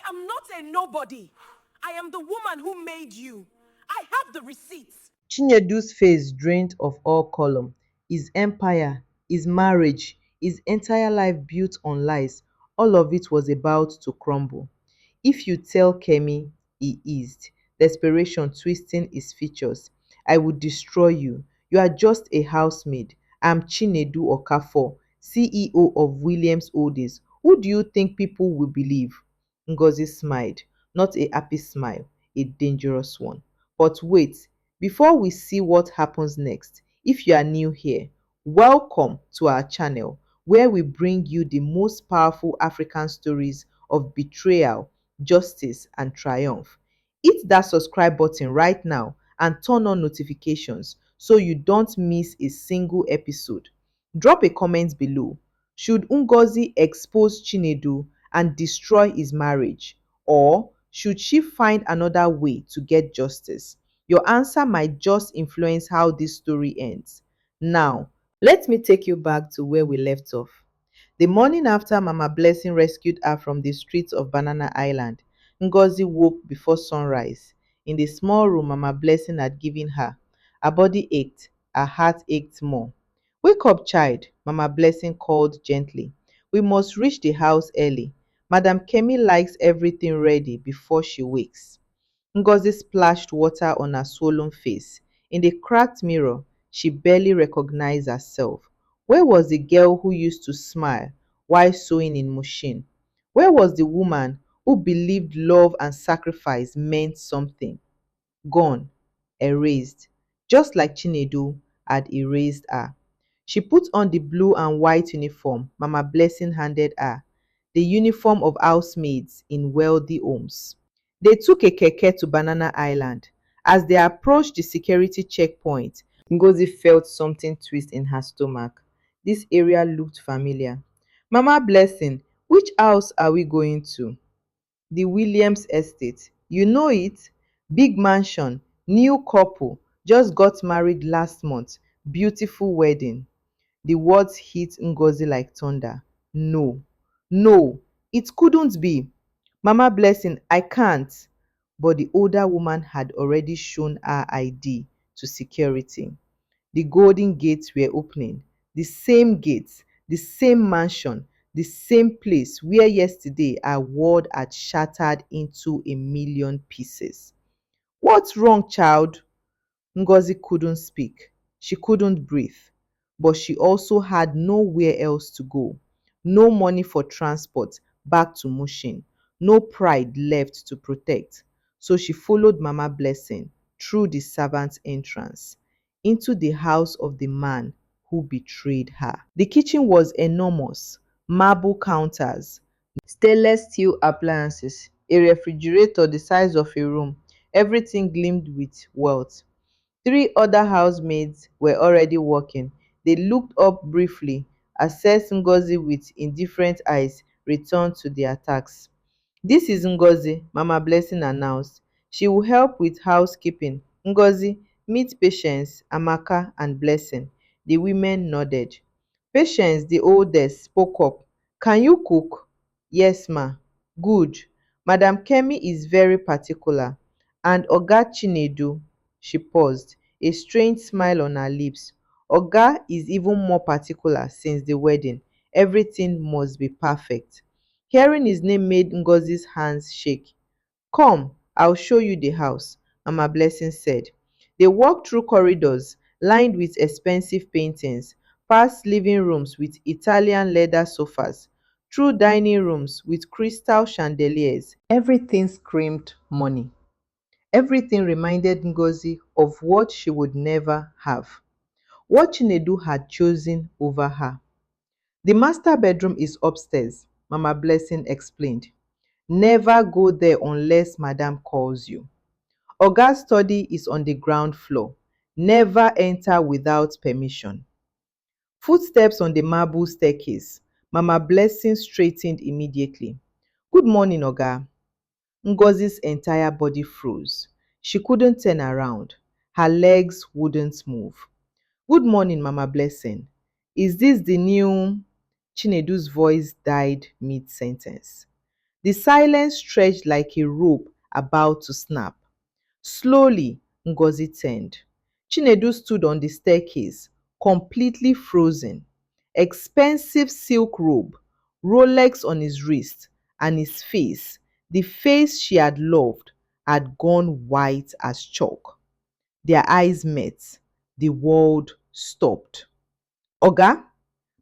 am not a nobody. I am the woman who made you. I have the receipts. Chinedu's face drained of all color. His empire, his marriage, his entire life built on lies, all of it was about to crumble. "If you tell Kemi," he eased, desperation twisting his features, "I will destroy you. You are just a housemaid. I'm Chinedu Okafor, CEO of Williams Holdings. Who do you think people will believe?" Ngozi smiled, not a happy smile, a dangerous one. But wait, before we see what happens next, if you are new here, welcome to our channel where we bring you the most powerful African stories of betrayal, justice, and triumph. Hit that subscribe button right now and turn on notifications so you don't miss a single episode. Drop a comment below. Should Ngozi expose Chinedu and destroy his marriage? Or should she find another way to get justice? Your answer might just influence how this story ends. Now, let me take you back to where we left off. The morning after Mama Blessing rescued her from the streets of Banana Island, Ngozi woke before sunrise. In the small room Mama Blessing had given her, her body ached, her heart ached more. "Wake up, child," Mama Blessing called gently. "We must reach the house early. Madam Kemi likes everything ready before she wakes." Ngozi splashed water on her swollen face. In the cracked mirror, she barely recognized herself. Where was the girl who used to smile while sewing in machine? Where was the woman who believed love and sacrifice meant something? Gone, erased, just like Chinedu had erased her. She put on the blue and white uniform Mama Blessing handed her, the uniform of housemaids in wealthy homes. They took a keke to Banana Island. As they approached the security checkpoint, Ngozi felt something twist in her stomach. This area looked familiar. "Mama Blessing, which house are we going to?" "The Williams estate. You know it? Big mansion, new couple, just got married last month, beautiful wedding." The words hit Ngozi like thunder. "No, no, it couldn't be. Mama Blessing, I can't." But the older woman had already shown her ID to security. The golden gates were opening. The same gates, the same mansion, the same place where yesterday her world had shattered into a million pieces. "What's wrong, child?" Ngozi couldn't speak. She couldn't breathe. But she also had nowhere else to go. No money for transport back to Mushin. No pride left to protect. So she followed Mama Blessing through the servants' entrance into the house of the man who betrayed her. The kitchen was enormous, marble counters, stainless steel appliances, a refrigerator the size of a room. Everything gleamed with wealth. Three other housemaids were already working. They looked up briefly, assessed Ngozi with indifferent eyes, returned to their tasks. "This is Ngozi," Mama Blessing announced. "She will help with housekeeping. Ngozi, meet Patience, Amaka, and Blessing." The women nodded. Patience, the oldest, spoke up. "Can you cook?" "Yes, ma." "Good. Madam Kemi is very particular. And Oga Chinedu." She paused, a strange smile on her lips. "Oga is even more particular since the wedding. Everything must be perfect." Hearing his name made Ngozi's hands shake. "Come, I'll show you the house," Mama Blessing said. They walked through corridors lined with expensive paintings, past living rooms with Italian leather sofas, through dining rooms with crystal chandeliers. Everything screamed money. Everything reminded Ngozi of what she would never have, what Chinedu had chosen over her. "The master bedroom is upstairs," Mama Blessing explained. "Never go there unless Madam calls you. Oga's study is on the ground floor. Never enter without permission." Footsteps on the marble staircase. Mama Blessing straightened immediately. "Good morning, Oga." Ngozi's entire body froze. She couldn't turn around. Her legs wouldn't move. "Good morning, Mama Blessing. Is this the new—" Chinedu's voice died mid-sentence. The silence stretched like a rope about to snap. Slowly, Ngozi turned. Chinedu stood on the staircase, completely frozen. Expensive silk robe, Rolex on his wrist, and his face, the face she had loved, had gone white as chalk. Their eyes met. The world stopped. Oga,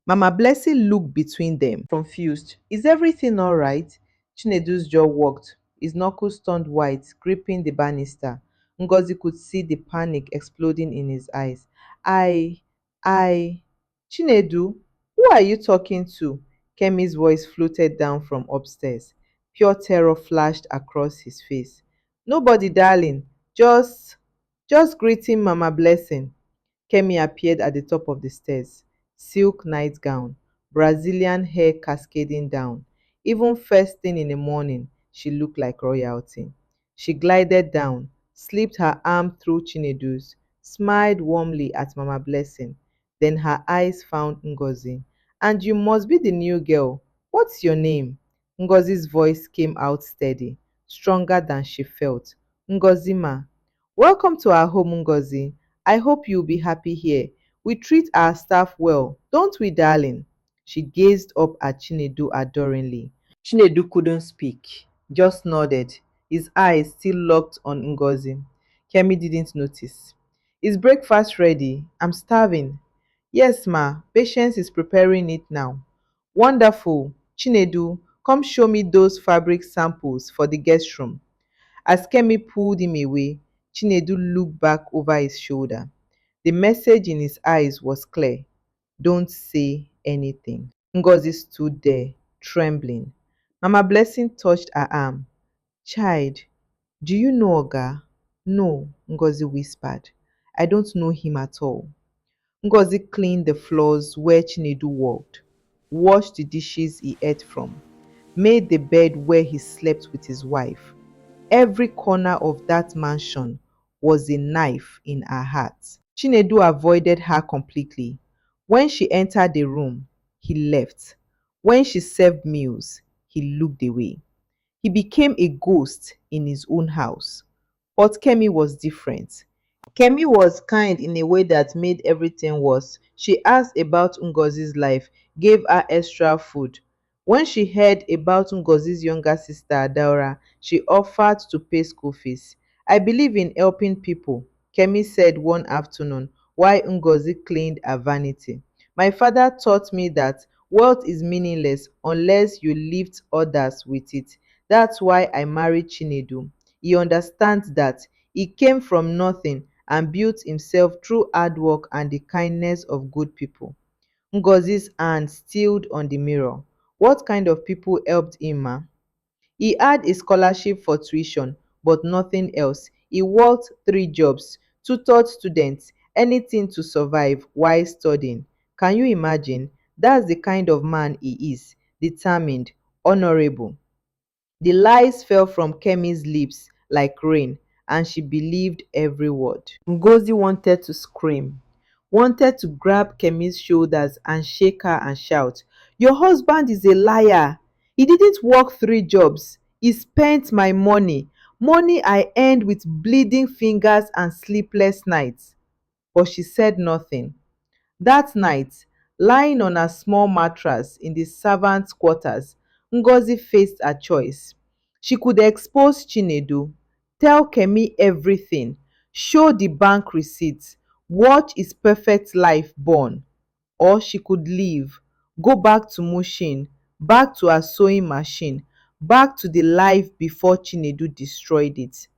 Mama Blessing looked between them, confused. Is everything all right? Chinedu's jaw worked. His knuckles turned white, gripping the banister. Ngozi could see the panic exploding in his eyes. I, I, Chinedu, who are you talking to? Kemi's voice floated down from upstairs. Pure terror flashed across his face. Nobody, darling. Just greeting Mama Blessing. Kemi appeared at the top of the stairs, silk nightgown, Brazilian hair cascading down. Even first thing in the morning, she looked like royalty. She glided down, slipped her arm through Chinedu's, smiled warmly at Mama Blessing. Then her eyes found Ngozi. And you must be the new girl. What's your name? Ngozi's voice came out steady, stronger than she felt. Ngozi ma. Welcome to our home, Ngozi. I hope you'll be happy here. We treat our staff well, don't we, darling? She gazed up at Chinedu adoringly. Chinedu couldn't speak, just nodded, his eyes still locked on Ngozi. Kemi didn't notice. Is breakfast ready? I'm starving. Yes, ma. Patience is preparing it now. Wonderful. Chinedu, come show me those fabric samples for the guest room. As Kemi pulled him away, Chinedu looked back over his shoulder. The message in his eyes was clear. Don't say anything. Ngozi stood there, trembling. Mama Blessing touched her arm. Child, do you know Oga? No, Ngozi whispered. I don't know him at all. Ngozi cleaned the floors where Chinedu walked, washed the dishes he ate from, made the bed where he slept with his wife. Every corner of that mansion was a knife in her heart. Chinedu avoided her completely. When she entered the room, he left. When she served meals, he looked away. He became a ghost in his own house. But Kemi was different. Kemi was kind in a way that made everything worse. She asked about Ngozi's life, gave her extra food. When she heard about Ngozi's younger sister Adaora, she offered to pay school fees. I believe in helping people, Kemi said one afternoon while Ngozi cleaned her vanity. My father taught me that wealth is meaningless unless you lift others with it. That's why I married Chinedu. He understands that. He came from nothing and built himself through hard work and the kindness of good people. Ngozi's hand stilled on the mirror. What kind of people helped him, ma? He had a scholarship for tuition, but nothing else. He worked 3 jobs, tutored students, anything to survive while studying. Can you imagine? That's the kind of man he is, determined, honorable. The lies fell from Kemi's lips like rain, and she believed every word. Ngozi wanted to scream, wanted to grab Kemi's shoulders and shake her and shout, Your husband is a liar. He didn't work 3 jobs. He spent my money, money I earned with bleeding fingers and sleepless nights. But she said nothing. That night, lying on a small mattress in the servants' quarters, Ngozi faced a choice. She could expose Chinedu, tell Kemi everything, show the bank receipts, watch his perfect life burn. Or she could leave, go back to Mushin, back to her sewing machine, back to the life before Chinedu destroyed it.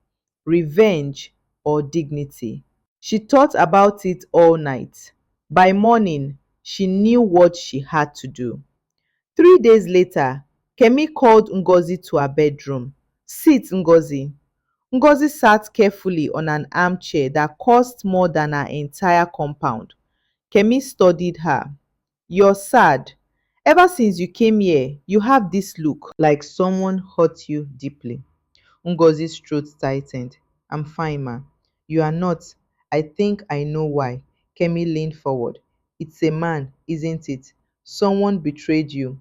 Revenge or dignity? She thought about it all night. By morning, she knew what she had to do. 3 days later, Kemi called Ngozi to her bedroom. Sit, Ngozi. Ngozi sat carefully on an armchair that cost more than her entire compound. Kemi studied her. You're sad. Ever since you came here, you have this look like someone hurt you deeply. Ngozi's throat tightened. I'm fine, ma. You are not. I think I know why. Kemi leaned forward. It's a man, isn't it? Someone betrayed you.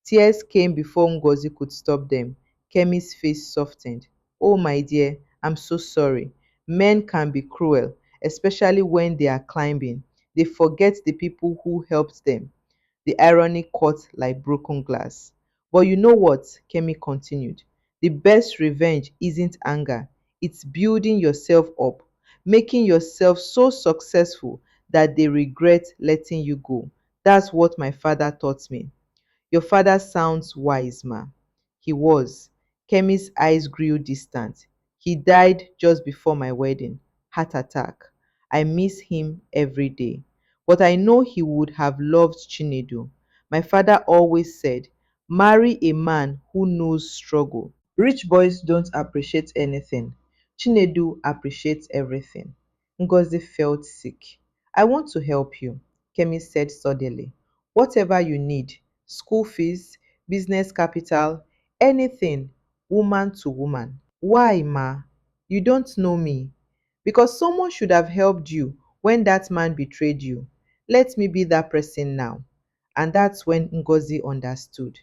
Tears came before Ngozi could stop them. Kemi's face softened. Oh, my dear, I'm so sorry. Men can be cruel, especially when they are climbing. They forget the people who helped them. The irony cut like broken glass. But you know what? Kemi continued. The best revenge isn't anger, it's building yourself up, making yourself so successful that they regret letting you go. That's what my father taught me. Your father sounds wise, ma. He was. Kemi's eyes grew distant. He died just before my wedding. Heart attack. I miss him every day. But I know he would have loved Chinedu. My father always said, marry a man who knows struggle. Rich boys don't appreciate anything. Chinedu appreciates everything. Ngozi felt sick. I want to help you, Kemi said suddenly. Whatever you need, school fees, business capital, anything, woman to woman. Why, ma? You don't know me. Because someone should have helped you when that man betrayed you. Let me be that person now. And that's when Ngozi understood.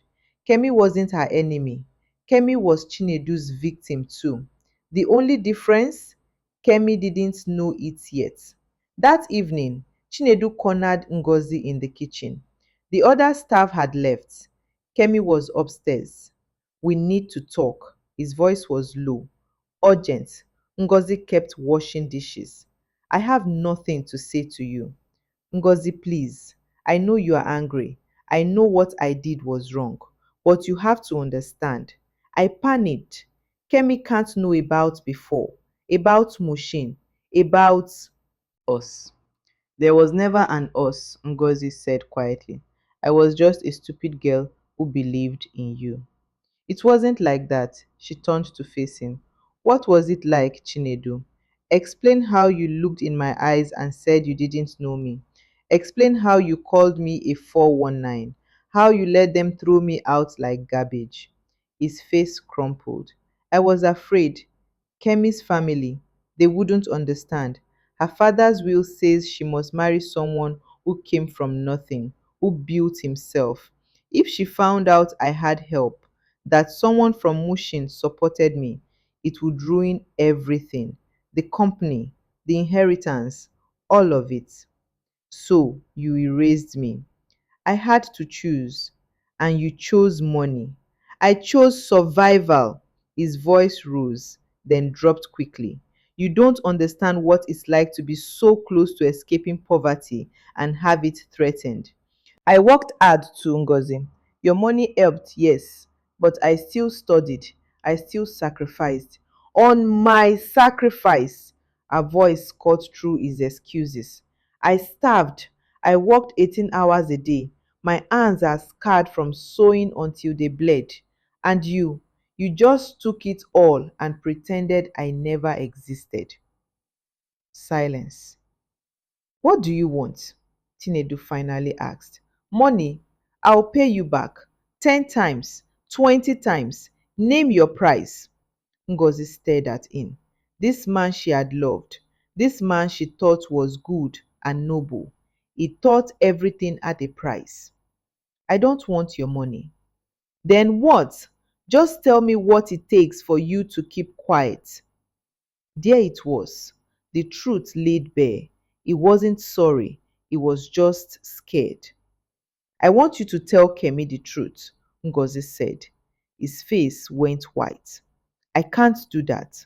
Kemi wasn't her enemy. Kemi was Chinedu's victim too. The only difference, Kemi didn't know it yet. That evening, Chinedu cornered Ngozi in the kitchen. The other staff had left. Kemi was upstairs. We need to talk. His voice was low. Urgent. Ngozi kept washing dishes. I have nothing to say to you. Ngozi, please. I know you are angry. I know what I did was wrong. But you have to understand. I panicked. Kemi can't know about before. About Mushin. About us. There was never an us, Ngozi said quietly. I was just a stupid girl who believed in you. It wasn't like that. She turned to face him. What was it like, Chinedu? Explain how you looked in my eyes and said you didn't know me. Explain how you called me a 419. How you let them throw me out like garbage. His face crumpled. I was afraid. Kemi's family, they wouldn't understand. Her father's will says she must marry someone who came from nothing, who built himself. If she found out I had help, that someone from Mushin supported me, it would ruin everything. The company, the inheritance, all of it. So you erased me. I had to choose, and you chose money. I chose survival. His voice rose, then dropped quickly. You don't understand what it's like to be so close to escaping poverty and have it threatened. I worked hard too, Ngozi. Your money helped, yes, but I still studied. I still sacrificed. On my sacrifice, her voice cut through his excuses. I starved. I worked 18 hours a day. My hands are scarred from sewing until they bled. And you just took it all and pretended I never existed. Silence. What do you want? Chinedu finally asked. Money. I'll pay you back. 10 times. 20 times. Name your price. Ngozi stared at him. This man she had loved. This man she thought was good and noble. He thought everything had a price. I don't want your money. Then what? Just tell me what it takes for you to keep quiet. There it was. The truth laid bare. He wasn't sorry. He was just scared. I want you to tell Kemi the truth, Ngozi said. His face went white. I can't do that.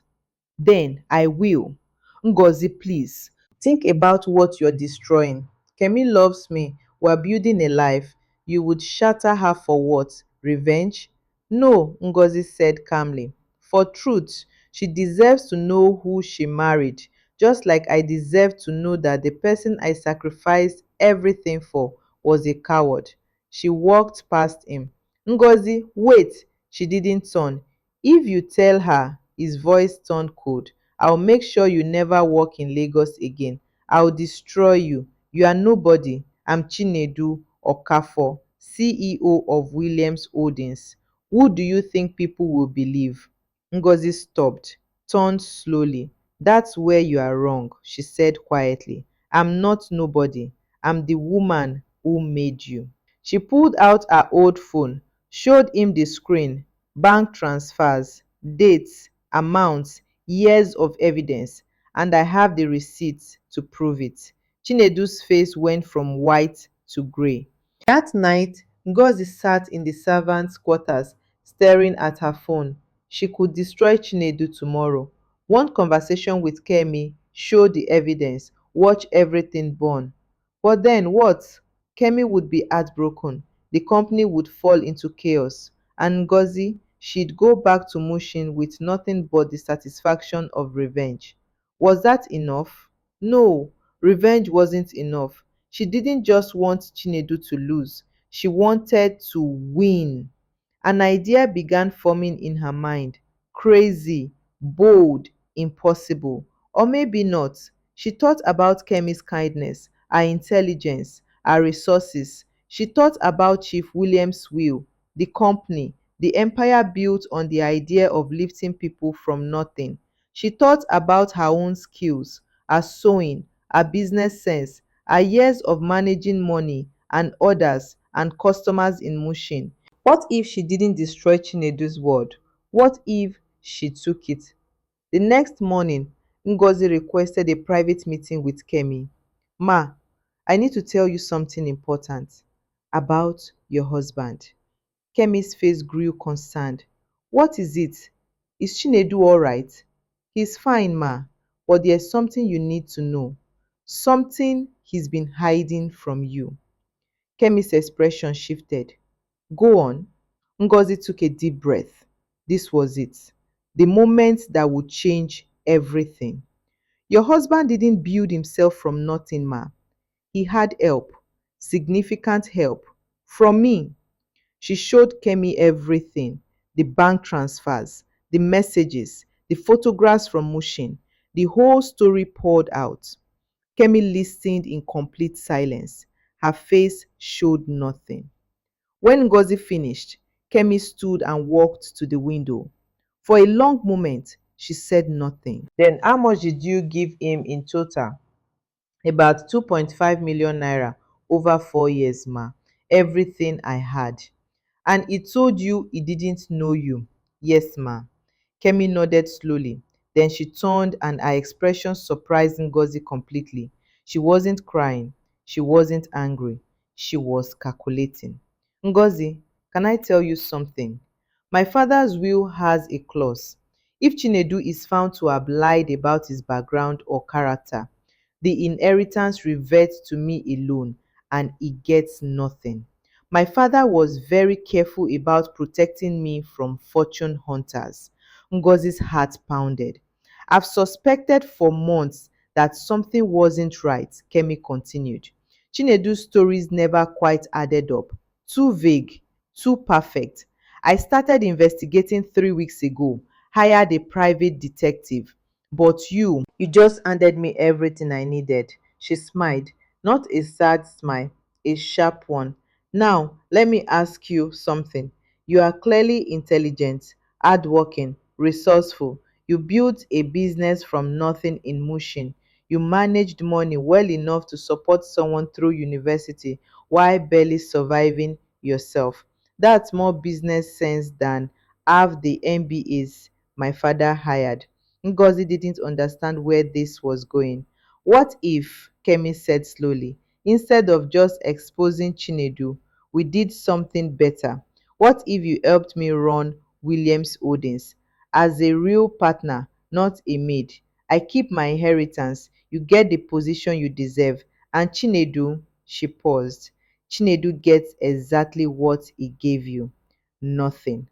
Then I will. Ngozi, please. Think about what you're destroying. Kemi loves me. We're building a life. You would shatter her for what? Revenge? No, Ngozi said calmly. For truth, she deserves to know who she married, just like I deserve to know that the person I sacrificed everything for was a coward. She walked past him. Ngozi, wait! She didn't turn. If you tell her, his voice turned cold. I'll make sure you never walk in Lagos again. I'll destroy you. You are nobody. I'm Chinedu Okafor, CEO of Williams Holdings. Who do you think people will believe? Ngozi stopped, turned slowly. That's where you are wrong, she said quietly. I'm not nobody. I'm the woman who made you. She pulled out her old phone, showed him the screen, bank transfers, dates, amounts, years of evidence, and I have the receipts to prove it. Chinedu's face went from white to grey. That night, Ngozi sat in the servants' quarters staring at her phone. She could destroy Chinedu tomorrow. One conversation with Kemi showed the evidence, watch everything burn. But then what? Kemi would be heartbroken. The company would fall into chaos. And Ngozi, she'd go back to Mushin with nothing but the satisfaction of revenge. Was that enough? No, revenge wasn't enough. She didn't just want Chinedu to lose, she wanted to win. An idea began forming in her mind, crazy, bold, impossible. Or maybe not. She thought about Kemi's kindness, her intelligence, her resources. She thought about Chief William's will, the company, the empire built on the idea of lifting people from nothing. She thought about her own skills, her sewing, her business sense, her years of managing money and orders and customers in Mushin. What if she didn't destroy Chinedu's world? What if she took it? The next morning, Ngozi requested a private meeting with Kemi. Ma, I need to tell you something important about your husband. Kemi's face grew concerned. What is it? Is Chinedu all right? He's fine, ma, but there's something you need to know. Something he's been hiding from you. Kemi's expression shifted. Go on. Ngozi took a deep breath. This was it. The moment that would change everything. Your husband didn't build himself from nothing, ma. He had help, significant help, from me. She showed Kemi everything, the bank transfers, the messages, the photographs from Mushin. The whole story poured out. Kemi listened in complete silence. Her face showed nothing. When Ngozi finished, Kemi stood and walked to the window. For a long moment, she said nothing. Then, how much did you give him in total? About 2.5 million naira over 4 years, ma. Everything I had. And he told you he didn't know you? Yes, ma. Kemi nodded slowly. Then she turned and her expression surprised Ngozi completely. She wasn't crying. She wasn't angry. She was calculating. Ngozi, can I tell you something? My father's will has a clause. If Chinedu is found to have lied about his background or character, the inheritance reverts to me alone and he gets nothing. My father was very careful about protecting me from fortune hunters. Ngozi's heart pounded. I've suspected for months that something wasn't right, Kemi continued. Chinedu's stories never quite added up. Too vague, too perfect. I started investigating 3 weeks ago, hired a private detective. But you just handed me everything I needed. She smiled, not a sad smile, a sharp one. Now, let me ask you something. You are clearly intelligent, hardworking, resourceful. You built a business from nothing in Mushin. You managed money well enough to support someone through university while barely surviving yourself. That's more business sense than half the MBAs my father hired. Ngozi didn't understand where this was going. What if, Kemi said slowly, instead of just exposing Chinedu, we did something better? What if you helped me run Williams Holdings as a real partner, not a maid? I keep my inheritance, you get the position you deserve, and Chinedu, she paused. Chinedu gets exactly what he gave you. Nothing.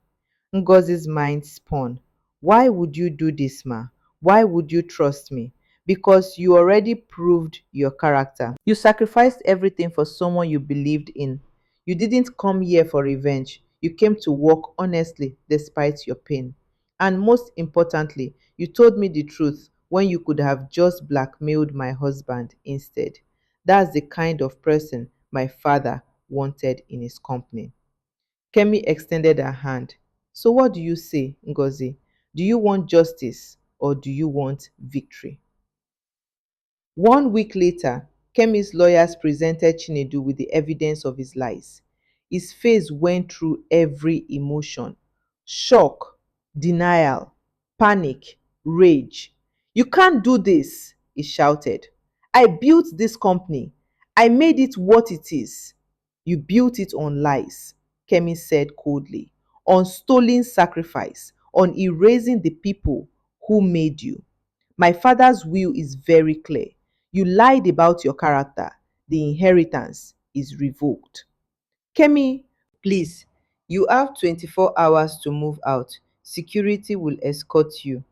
Ngozi's mind spun. Why would you do this, ma? Why would you trust me? Because you already proved your character. You sacrificed everything for someone you believed in. You didn't come here for revenge. You came to work honestly despite your pain. And most importantly, you told me the truth when you could have just blackmailed my husband instead. That's the kind of person my father wanted in his company. Kemi extended her hand. So what do you say, Ngozi? Do you want justice or do you want victory? 1 week later, Kemi's lawyers presented Chinedu with the evidence of his lies. His face went through every emotion: shock, denial, panic, rage. "You can't do this," he shouted. "I built this company. I made it what it is." "You built it on lies," Kemi said coldly, "on stolen sacrifice, on erasing the people who made you. My father's will is very clear. You lied about your character. The inheritance is revoked." "Kemi, please, you have 24 hours to move out. Security will escort you."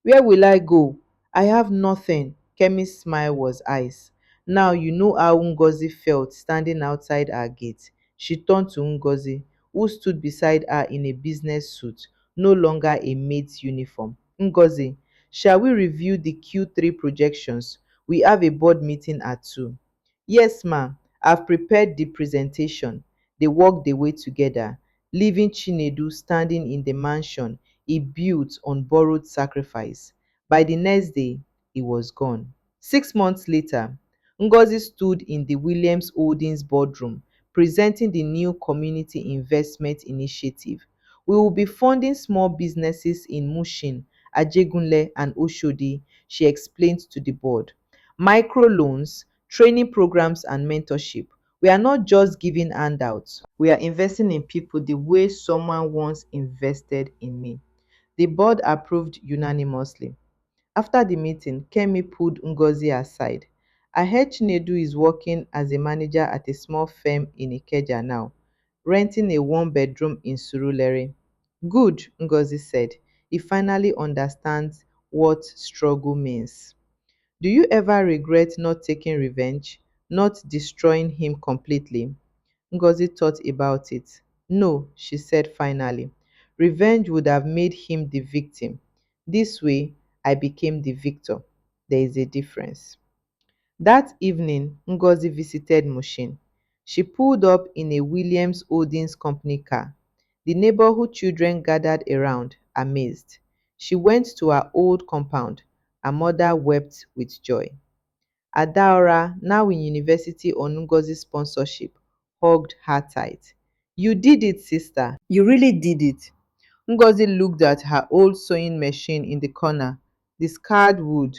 "Where will I go? I have nothing." Kemi's smile was ice. "Now you know how Ngozi felt standing outside her gate." She turned to Ngozi, who stood beside her in a business suit, no longer a maid's uniform. "Ngozi, shall we review the Q3 projections? We have a board meeting at 2. "Yes, ma'am. I've prepared the presentation." They walked away together, leaving Chinedu standing in the mansion he built on borrowed sacrifice. By the next day, he was gone. 6 months later, Ngozi stood in the Williams Holdings boardroom presenting the new community investment initiative. "We will be funding small businesses in Mushin, Ajegunle, and Oshodi," she explained to the board. "Microloans, training programs, and mentorship. We are not just giving handouts. We are investing in people the way someone once invested in me." The board approved unanimously. After the meeting, Kemi pulled Ngozi aside. "I heard Chinedu is working as a manager at a small firm in Ikeja now, renting a one-bedroom in Surulere." "Good," Ngozi said. "He finally understands what struggle means." "Do you ever regret not taking revenge, not destroying him completely?" Ngozi thought about it. "No," she said finally. "Revenge would have made him the victim. This way, I became the victor. There is a difference." That evening, Ngozi visited Mushin. She pulled up in a Williams Holdings company car. The neighborhood children gathered around, amazed. She went to her old compound. Her mother wept with joy. Adaora, now in university on Ngozi's sponsorship, hugged her tight. "You did it, sister. You really did it." Ngozi looked at her old sewing machine in the corner, the scarred wood,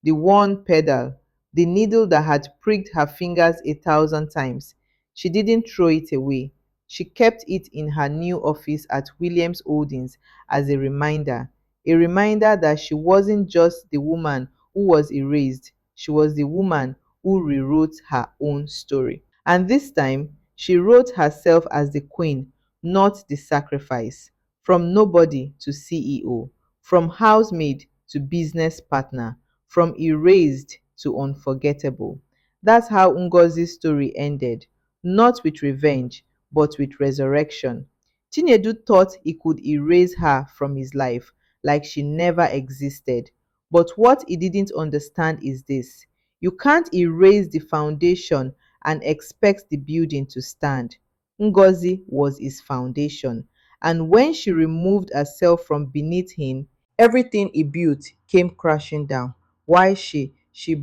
the worn pedal, the needle that had pricked her fingers 1,000 times. She didn't throw it away. She kept it in her new office at Williams Holdings as a reminder that she wasn't just the woman who was erased, she was the woman who rewrote her own story. And this time, she wrote herself as the queen, not the sacrifice. From nobody to CEO, from housemaid to business partner, from erased to unforgettable. That's how Ngozi's story ended, not with revenge, but with resurrection. Chinedu thought he could erase her from his life, like she never existed. But what he didn't understand is this: you can't erase the foundation and expect the building to stand. Ngozi was his foundation, and when she removed herself from beneath him, everything he built came crashing down. Why she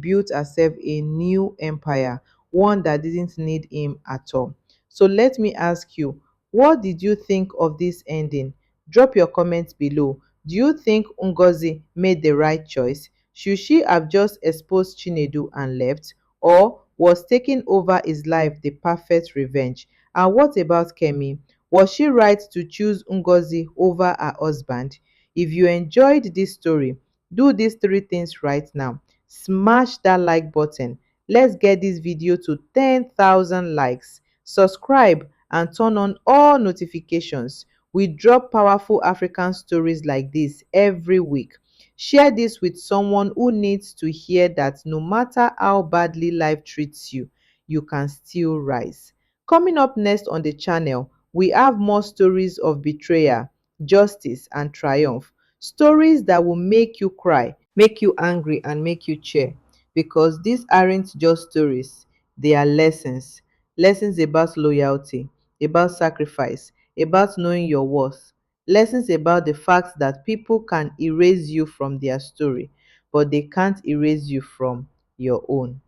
built herself a new empire, one that didn't need him at all. So let me ask you, what did you think of this ending? Drop your comments below. Do you think Ngozi made the right choice? Should she have just exposed Chinedu and left? Or was taking over his life the perfect revenge? And what about Kemi? Was she right to choose Ngozi over her husband? If you enjoyed this story, do these three things right now. Smash that like button. Let's get this video to 10,000 likes. Subscribe and turn on all notifications. We drop powerful African stories like this every week. Share this with someone who needs to hear that no matter how badly life treats you, you can still rise. Coming up next on the channel, we have more stories of betrayal, justice, and triumph. Stories that will make you cry, make you angry, and make you cheer. Because these aren't just stories, they are lessons. Lessons about loyalty, about sacrifice, about knowing your worth. Lessons about the fact that people can erase you from their story, but they can't erase you from your own.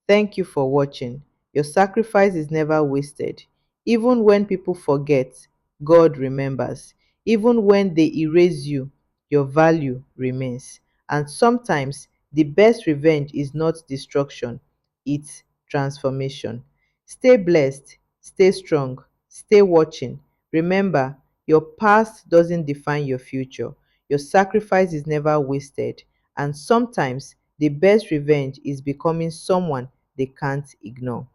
Thank you for watching. Your sacrifice is never wasted. Even when people forget, God remembers. Even when they erase you, your value remains. And sometimes the best revenge is not destruction, it's transformation. Stay blessed, stay strong, stay watching. Remember, your past doesn't define your future. Your sacrifice is never wasted. And sometimes the best revenge is becoming someone they can't ignore.